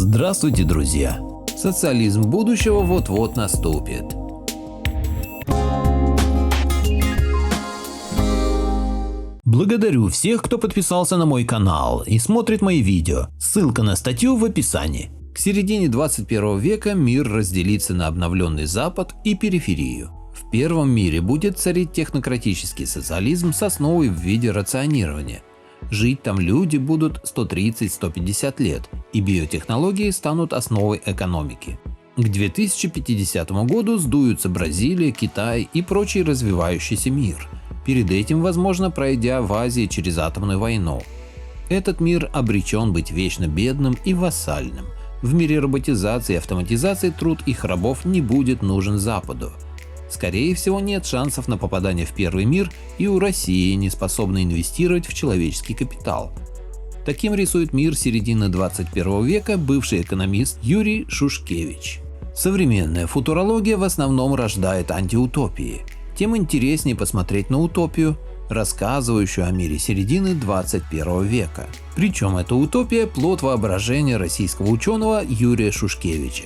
Здравствуйте, друзья! Социализм будущего вот-вот наступит. Благодарю всех, кто подписался на мой канал и смотрит мои видео. Ссылка на статью в описании. К середине 21 века мир разделится на обновленный Запад и периферию. В первом мире будет царить технократический социализм с основой в виде рационирования. Жить там люди будут 130-150 лет, и биотехнологии станут основой экономики. К 2050 году сдуются Бразилия, Китай и прочий развивающийся мир, перед этим, возможно, пройдя в Азии через атомную войну. Этот мир обречен быть вечно бедным и вассальным. В мире роботизации и автоматизации труд их рабов не будет нужен Западу. Скорее всего, нет шансов на попадание в первый мир, и у России не способны инвестировать в человеческий капитал. Таким рисует мир середины 21 века бывший экономист Юрий Шушкевич. Современная футурология в основном рождает антиутопии. Тем интереснее посмотреть на утопию, рассказывающую о мире середины 21 века. Причем эта утопия – плод воображения российского ученого Юрия Шушкевича.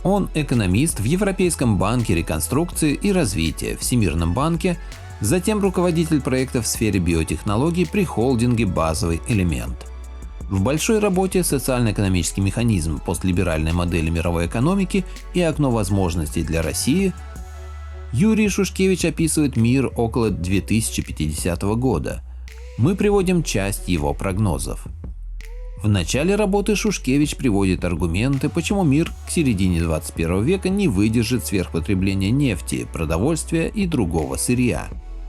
Он экономист в Европейском банке реконструкции и развития, Всемирном банке, затем руководитель проектов в сфере биотехнологий при холдинге «Базовый элемент». В большой работе «Социально-экономический механизм постлиберальной модели мировой экономики и окно возможностей для России» Юрий Шушкевич описывает мир около 2050 года. Мы приводим часть его прогнозов. В начале работы Шушкевич приводит аргументы, почему мир к середине 21 века не выдержит сверхпотребления нефти, продовольствия и другого сырья.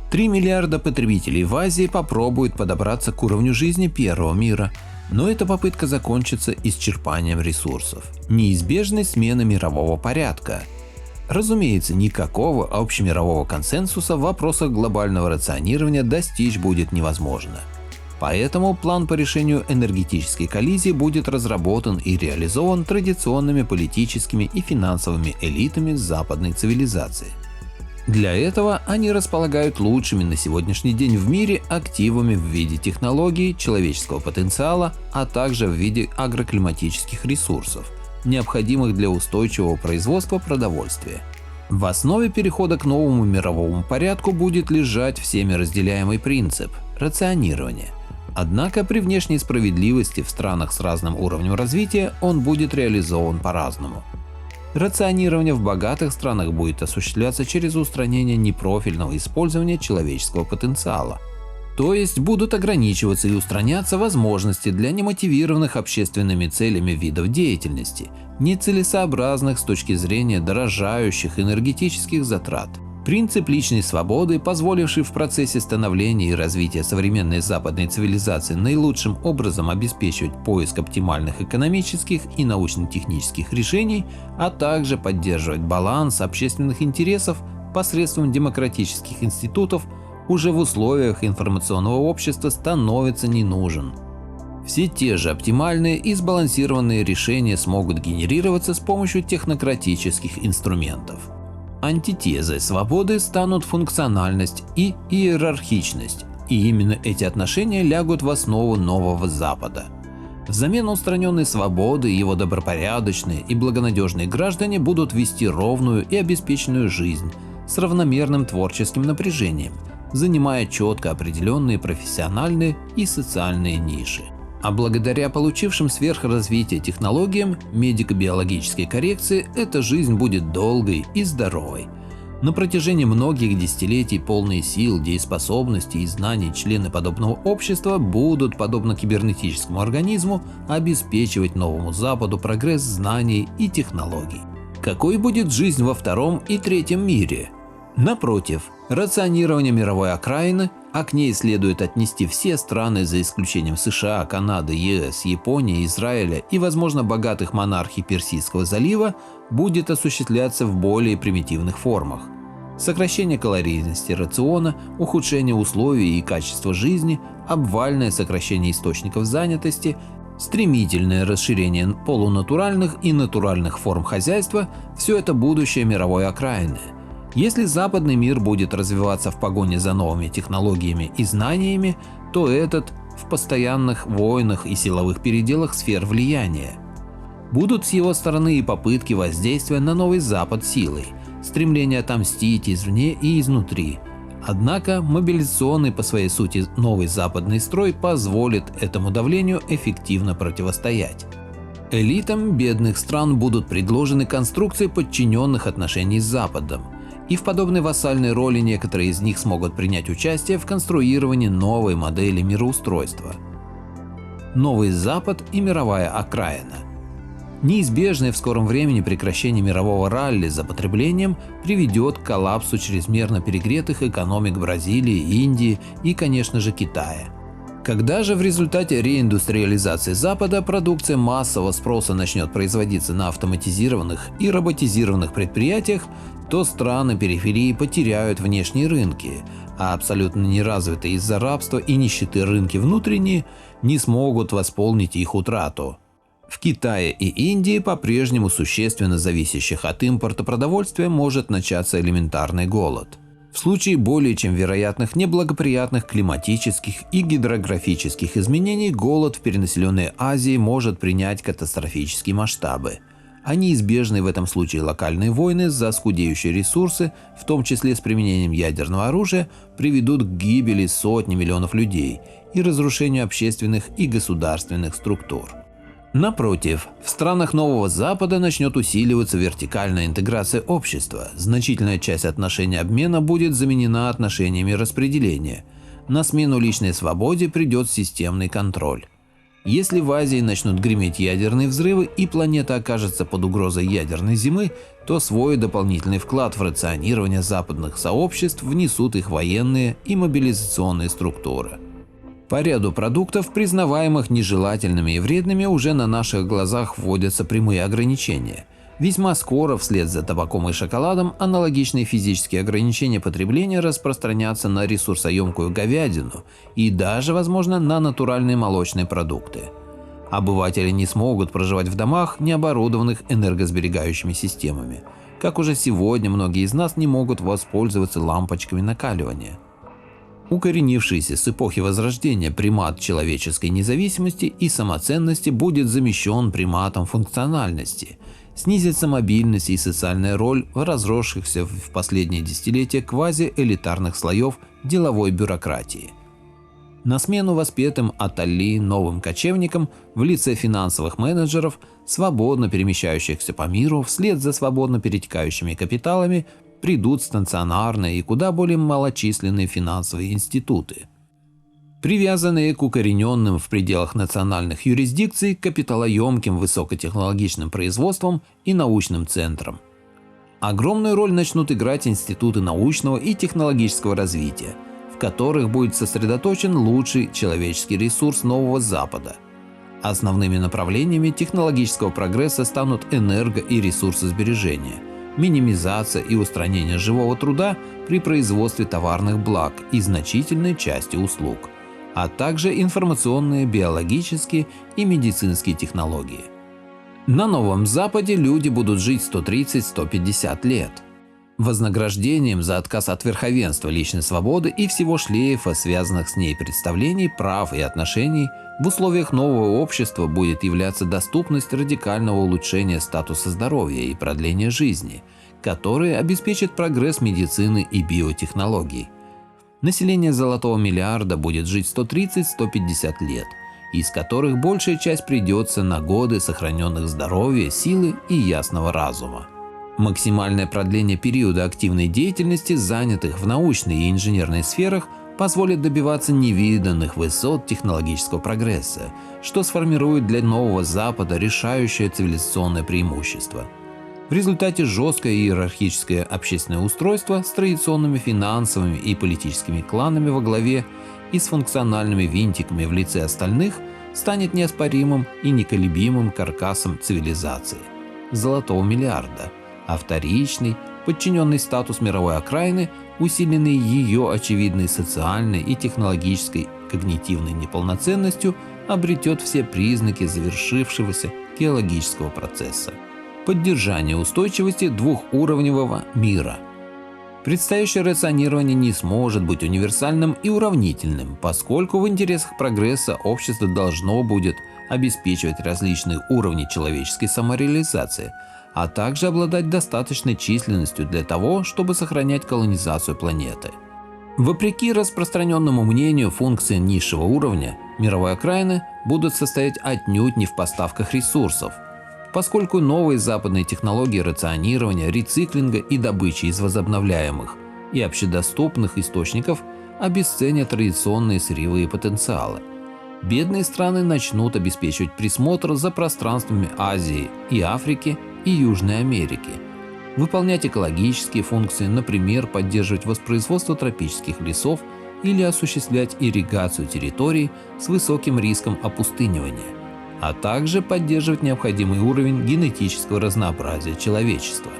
3 миллиарда потребителей в Азии попробуют подобраться к уровню жизни первого мира, но эта попытка закончится исчерпанием ресурсов. Неизбежной смены мирового порядка. Разумеется, никакого общемирового консенсуса в вопросах глобального рационирования достичь будет невозможно. Поэтому план по решению энергетической коллизии будет разработан и реализован традиционными политическими и финансовыми элитами западной цивилизации. Для этого они располагают лучшими на сегодняшний день в мире активами в виде технологий, человеческого потенциала, а также в виде агроклиматических ресурсов, необходимых для устойчивого производства продовольствия. В основе перехода к новому мировому порядку будет лежать всеми разделяемый принцип – рационирование. Однако при внешней справедливости в странах с разным уровнем развития он будет реализован по-разному. Рационирование в богатых странах будет осуществляться через устранение непрофильного использования человеческого потенциала. То есть будут ограничиваться и устраняться возможности для немотивированных общественными целями видов деятельности, нецелесообразных с точки зрения дорожающих энергетических затрат. Принцип личной свободы, позволивший в процессе становления и развития современной западной цивилизации наилучшим образом обеспечивать поиск оптимальных экономических и научно-технических решений, а также поддерживать баланс общественных интересов посредством демократических институтов, уже в условиях информационного общества становится не нужен. Все те же оптимальные и сбалансированные решения смогут генерироваться с помощью технократических инструментов. Антитезой свободы станут функциональность и иерархичность, и именно эти отношения лягут в основу нового Запада. Взамен устраненной свободы его добропорядочные и благонадежные граждане будут вести ровную и обеспеченную жизнь с равномерным творческим напряжением, занимая четко определенные профессиональные и социальные ниши. А благодаря получившим сверхразвитие технологиям медико-биологической коррекции эта жизнь будет долгой и здоровой. На протяжении многих десятилетий полные сил, дееспособности и знаний члены подобного общества будут, подобно кибернетическому организму, обеспечивать новому Западу прогресс знаний и технологий. Какой будет жизнь во втором и третьем мире? Напротив, рационирование мировой окраины, а к ней следует отнести все страны за исключением США, Канады, ЕС, Японии, Израиля и, возможно, богатых монархий Персидского залива, будет осуществляться в более примитивных формах. Сокращение калорийности рациона, ухудшение условий и качества жизни, обвальное сокращение источников занятости, стремительное расширение полунатуральных и натуральных форм хозяйства – все это будущее мировой окраины. Если западный мир будет развиваться в погоне за новыми технологиями и знаниями, то этот в постоянных войнах и силовых переделах сфер влияния. Будут с его стороны и попытки воздействия на Новый Запад силой, стремление отомстить извне и изнутри. Однако мобилизационный по своей сути новый западный строй позволит этому давлению эффективно противостоять. Элитам бедных стран будут предложены конструкции подчиненных отношений с Западом, и в подобной вассальной роли некоторые из них смогут принять участие в конструировании новой модели мироустройства. Новый Запад и мировая окраина. Неизбежное в скором времени прекращение мирового ралли за потреблением приведет к коллапсу чрезмерно перегретых экономик Бразилии, Индии и, конечно же, Китая. Когда же в результате реиндустриализации Запада продукция массового спроса начнет производиться на автоматизированных и роботизированных предприятиях, то страны периферии потеряют внешние рынки, а абсолютно неразвитые из-за рабства и нищеты рынки внутренние не смогут восполнить их утрату. В Китае и Индии, по-прежнему существенно зависящих от импорта продовольствия, может начаться элементарный голод. В случае более чем вероятных неблагоприятных климатических и гидрографических изменений голод в перенаселенной Азии может принять катастрофические масштабы. А неизбежные в этом случае локальные войны за скудеющие ресурсы, в том числе с применением ядерного оружия, приведут к гибели сотни миллионов людей и разрушению общественных и государственных структур. Напротив, в странах Нового Запада начнет усиливаться вертикальная интеграция общества, значительная часть отношений обмена будет заменена отношениями распределения, на смену личной свободе придет системный контроль. Если в Азии начнут греметь ядерные взрывы и планета окажется под угрозой ядерной зимы, то свой дополнительный вклад в рационирование западных сообществ внесут их военные и мобилизационные структуры. По ряду продуктов, признаваемых нежелательными и вредными, уже на наших глазах вводятся прямые ограничения. Весьма скоро, вслед за табаком и шоколадом, аналогичные физические ограничения потребления распространятся на ресурсоемкую говядину и даже, возможно, на натуральные молочные продукты. Обыватели не смогут проживать в домах, не оборудованных энергосберегающими системами. Как уже сегодня многие из нас не могут воспользоваться лампочками накаливания. Укоренившийся с эпохи Возрождения примат человеческой независимости и самоценности будет замещен приматом функциональности. Снизится мобильность и социальная роль в разросшихся в последние десятилетия квазиэлитарных слоев деловой бюрократии. На смену воспетым аталли новым кочевникам в лице финансовых менеджеров, свободно перемещающихся по миру вслед за свободно перетекающими капиталами, придут стационарные и куда более малочисленные финансовые институты, привязанные к укорененным в пределах национальных юрисдикций капиталоемким высокотехнологичным производством и научным центрам. Огромную роль начнут играть институты научного и технологического развития, в которых будет сосредоточен лучший человеческий ресурс Нового Запада. Основными направлениями технологического прогресса станут энерго- и ресурсосбережение, минимизация и устранение живого труда при производстве товарных благ и значительной части услуг, а также информационные, биологические и медицинские технологии. На Новом Западе люди будут жить 130-150 лет. Вознаграждением за отказ от верховенства личной свободы и всего шлейфа, связанных с ней представлений, прав и отношений, в условиях нового общества будет являться доступность радикального улучшения статуса здоровья и продления жизни, которые обеспечат прогресс медицины и биотехнологий. Население золотого миллиарда будет жить 130-150 лет, из которых большая часть придется на годы сохраненных здоровья, силы и ясного разума. Максимальное продление периода активной деятельности занятых в научной и инженерной сферах позволит добиваться невиданных высот технологического прогресса, что сформирует для Нового Запада решающее цивилизационное преимущество. В результате жесткое иерархическое общественное устройство с традиционными финансовыми и политическими кланами во главе и с функциональными винтиками в лице остальных станет неоспоримым и неколебимым каркасом цивилизации золотого миллиарда, а вторичный, подчиненный статус мировой окраины, усиленный ее очевидной социальной и технологической когнитивной неполноценностью, обретет все признаки завершившегося геологического процесса. Поддержание устойчивости двухуровневого мира. Предстоящее рационирование не сможет быть универсальным и уравнительным, поскольку в интересах прогресса общество должно будет обеспечивать различные уровни человеческой самореализации, а также обладать достаточной численностью для того, чтобы сохранять колонизацию планеты. Вопреки распространенному мнению, функции низшего уровня мировой окраины будут состоять отнюдь не в поставках ресурсов, поскольку новые западные технологии рационирования, рециклинга и добычи из возобновляемых и общедоступных источников обесценят традиционные сырьевые потенциалы. Бедные страны начнут обеспечивать присмотр за пространствами Азии и Африки и Южной Америки, выполнять экологические функции, например, поддерживать воспроизводство тропических лесов или осуществлять ирригацию территорий с высоким риском опустынивания, а также поддерживать необходимый уровень генетического разнообразия человечества.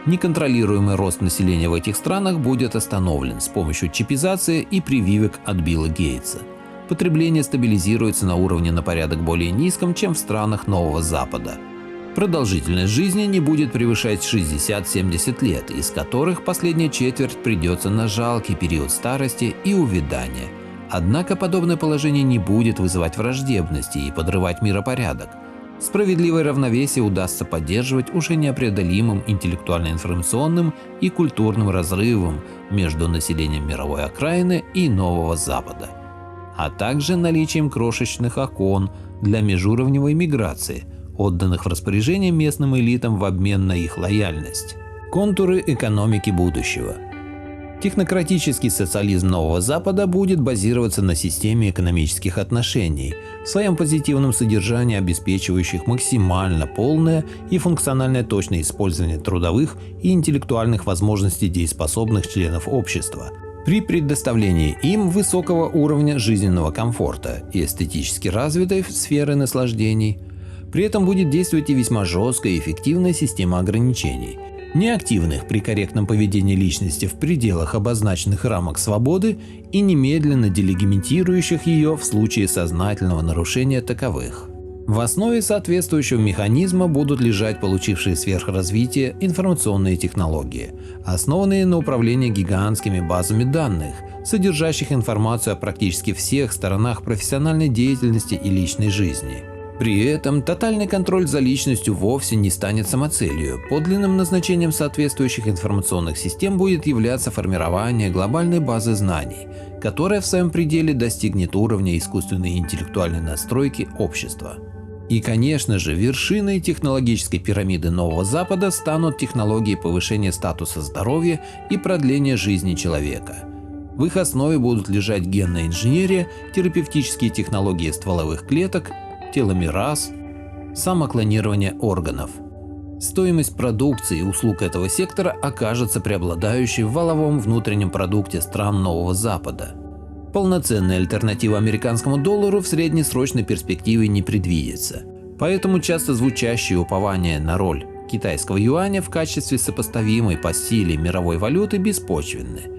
Неконтролируемый рост населения в этих странах будет остановлен с помощью чипизации и прививок от Билла Гейтса. Потребление стабилизируется на уровне на порядок более низком, чем в странах Нового Запада. Продолжительность жизни не будет превышать 60-70 лет, из которых последняя четверть придется на жалкий период старости и увядания. Однако подобное положение не будет вызывать враждебности и подрывать миропорядок. Справедливое равновесие удастся поддерживать уже непреодолимым интеллектуально-информационным и культурным разрывом между населением мировой окраины и Нового Запада, а также наличием крошечных окон для межуровневой миграции, отданных в распоряжение местным элитам в обмен на их лояльность. Контуры экономики будущего. Технократический социализм Нового Запада будет базироваться на системе экономических отношений, в своем позитивном содержании обеспечивающих максимально полное и функциональное точное использование трудовых и интеллектуальных возможностей дееспособных членов общества, при предоставлении им высокого уровня жизненного комфорта и эстетически развитой сферы наслаждений. При этом будет действовать и весьма жесткая и эффективная система ограничений, неактивных при корректном поведении личности в пределах обозначенных рамок свободы и немедленно делегитимирующих ее в случае сознательного нарушения таковых. В основе соответствующего механизма будут лежать получившие сверхразвитие информационные технологии, основанные на управлении гигантскими базами данных, содержащих информацию о практически всех сторонах профессиональной деятельности и личной жизни. При этом тотальный контроль за личностью вовсе не станет самоцелью. Подлинным назначением соответствующих информационных систем будет являться формирование глобальной базы знаний, которая в своем пределе достигнет уровня искусственной и интеллектуальной настройки общества. И, конечно же, вершиной технологической пирамиды Нового Запада станут технологии повышения статуса здоровья и продления жизни человека. В их основе будут лежать генная инженерия, терапевтические технологии стволовых клеток, теломераз, самоклонирование органов. Стоимость продукции и услуг этого сектора окажется преобладающей в валовом внутреннем продукте стран Нового Запада. Полноценной альтернативы американскому доллару в среднесрочной перспективе не предвидится, поэтому часто звучащие упования на роль китайского юаня в качестве сопоставимой по силе мировой валюты беспочвенны.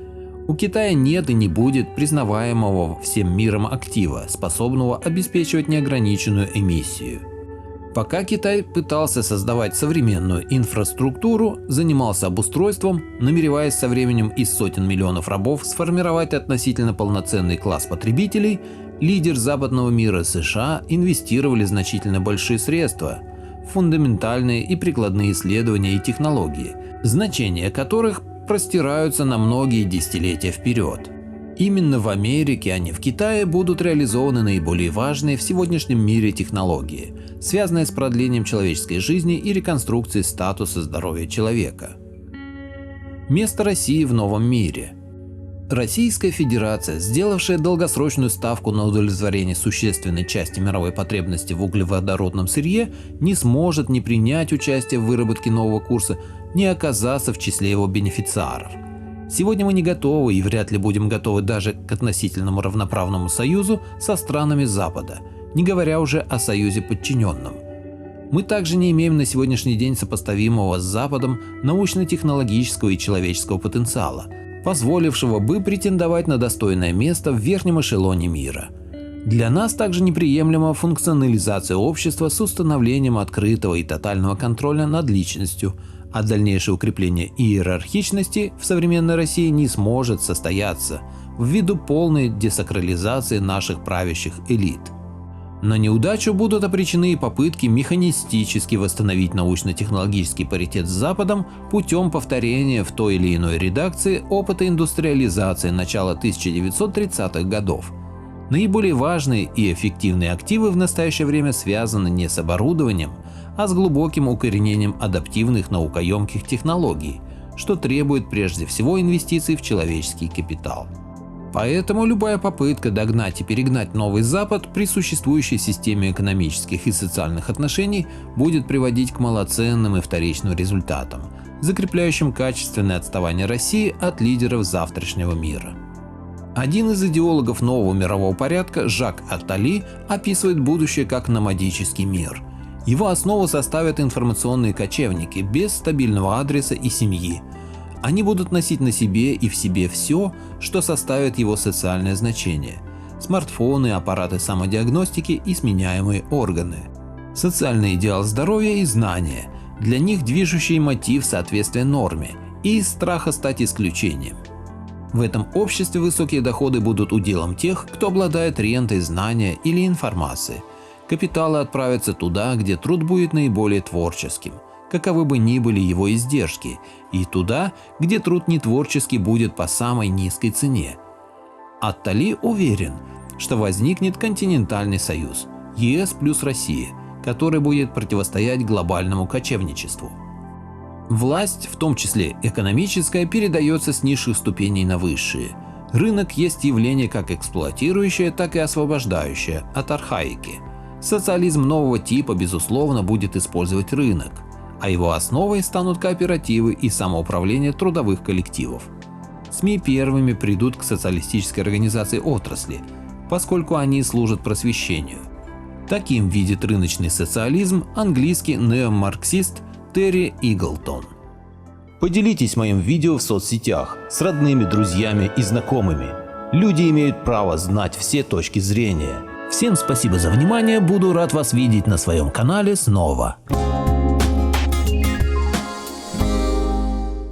У Китая нет и не будет признаваемого всем миром актива, способного обеспечивать неограниченную эмиссию. Пока Китай пытался создавать современную инфраструктуру, занимался обустройством, намереваясь со временем из сотен миллионов рабов сформировать относительно полноценный класс потребителей, лидер западного мира США инвестировали значительно большие средства в фундаментальные и прикладные исследования и технологии, значения которых простираются на многие десятилетия вперед. Именно в Америке, а не в Китае, будут реализованы наиболее важные в сегодняшнем мире технологии, связанные с продлением человеческой жизни и реконструкцией статуса здоровья человека. Место России в новом мире. Российская Федерация, сделавшая долгосрочную ставку на удовлетворение существенной части мировой потребности в углеводородном сырье, не сможет не принять участие в выработке нового курса, не оказаться в числе его бенефициаров. Сегодня мы не готовы и вряд ли будем готовы даже к относительному равноправному союзу со странами Запада, не говоря уже о союзе подчиненном. Мы также не имеем на сегодняшний день сопоставимого с Западом научно-технологического и человеческого потенциала, позволившего бы претендовать на достойное место в верхнем эшелоне мира. Для нас также неприемлема функционализация общества с установлением открытого и тотального контроля над личностью, а дальнейшее укрепление иерархичности в современной России не сможет состояться ввиду полной десакрализации наших правящих элит. На неудачу будут обречены и попытки механистически восстановить научно-технологический паритет с Западом путем повторения в той или иной редакции опыта индустриализации начала 1930-х годов. Наиболее важные и эффективные активы в настоящее время связаны не с оборудованием, а с глубоким укоренением адаптивных наукоемких технологий, что требует прежде всего инвестиций в человеческий капитал. Поэтому любая попытка догнать и перегнать новый Запад при существующей системе экономических и социальных отношений будет приводить к малоценным и вторичным результатам, закрепляющим качественное отставание России от лидеров завтрашнего мира. Один из идеологов нового мирового порядка, Жак Аттали, описывает будущее как номадический мир. Его основу составят информационные кочевники без стабильного адреса и семьи. Они будут носить на себе и в себе все, что составит его социальное значение – смартфоны, аппараты самодиагностики и сменяемые органы. Социальный идеал здоровья и знания – для них движущий мотив соответствия норме и из страха стать исключением. В этом обществе высокие доходы будут уделом тех, кто обладает рентой знания или информации. Капиталы отправятся туда, где труд будет наиболее творческим, каковы бы ни были его издержки, и туда, где труд нетворческий будет по самой низкой цене. Аттали уверен, что возникнет континентальный союз – ЕС плюс Россия, который будет противостоять глобальному кочевничеству. Власть, в том числе экономическая, передается с низших ступеней на высшие. Рынок есть явление как эксплуатирующее, так и освобождающее от архаики. Социализм нового типа, безусловно, будет использовать рынок, а его основой станут кооперативы и самоуправление трудовых коллективов. СМИ первыми придут к социалистической организации отрасли, поскольку они служат просвещению. Таким видит рыночный социализм английский неомарксист Терри Иглтон. Поделитесь моим видео в соцсетях с родными, друзьями и знакомыми. Люди имеют право знать все точки зрения. Всем спасибо за внимание, буду рад вас видеть на своем канале снова.